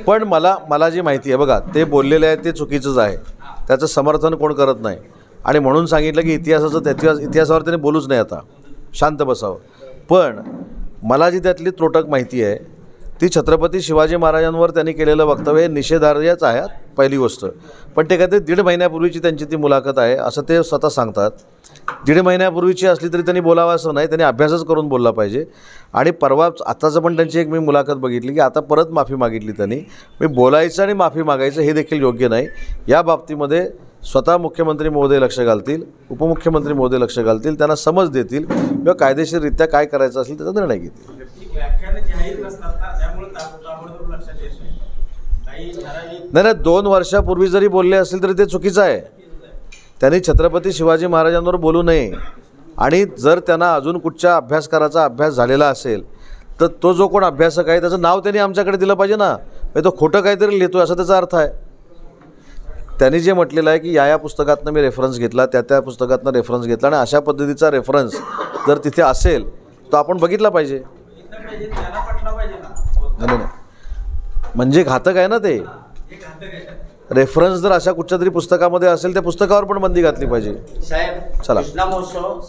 पण मला जी माहिती आहे बघा, ते बोललेले आहे ते चुकीचंच आहे, त्याचं समर्थन कोण करत नाही आणि म्हणून सांगितलं की इतिहासावर त्याने बोलूच नाही, आता शांत बसावं. पण मला जी त्यातली त्रोटक माहिती आहे ती छत्रपती शिवाजी महाराजांवर त्यांनी केलेलं वक्तव्य हे निषेधार्हच आहे पहिली गोष्ट. पण ते काहीतरी 1.5 महिन्यापूर्वीची त्यांची ती मुलाखत आहे असं ते स्वतः सांगतात. 1.5 महिन्यापूर्वीची असली तरी त्यांनी बोलावं असं नाही, त्यांनी अभ्यासच करून बोलला पाहिजे. आणि परवा आत्ताचं पण त्यांची एक मी मुलाखत बघितली की आता परत माफी मागितली त्यांनी. मी बोलायचं आणि माफी मागायचं हे देखील योग्य नाही. या बाबतीमध्ये स्वतः मुख्यमंत्री महोदय लक्ष घालतील, उपमुख्यमंत्री महोदय लक्ष घालतील, त्यांना समज देतील किंवा कायदेशीररित्या काय करायचं असेल त्याचा निर्णय घेतील. नाही 2 वर्षापूर्वी जरी बोलले असतील तरी ते चुकीचं आहे. त्यांनी छत्रपती शिवाजी महाराजांवर बोलू नये. आणि जर त्यांना अजून कुठच्या अभ्यासकाराचा अभ्यास झालेला असेल तर तो जो कोण अभ्यासक आहे त्याचं नाव त्यांनी आमच्याकडे दिलं पाहिजे ना. तो खोटं काहीतरी लिहितो असा त्याचा अर्थ आहे. त्यांनी जे म्हटलेलं आहे की या पुस्तकातनं मी रेफरन्स घेतला, त्या पुस्तकातनं रेफरन्स घेतला आणि अशा पद्धतीचा रेफरन्स जर तिथे असेल तर आपण बघितला पाहिजे. नाही म्हणजे घातक आहे ना ते. रेफरन्स जर अशा कुठच्या तरी पुस्तकामध्ये असेल त्या पुस्तकावर पण बंदी घातली पाहिजे. साहेब, चला. कृष्णा महोत्सव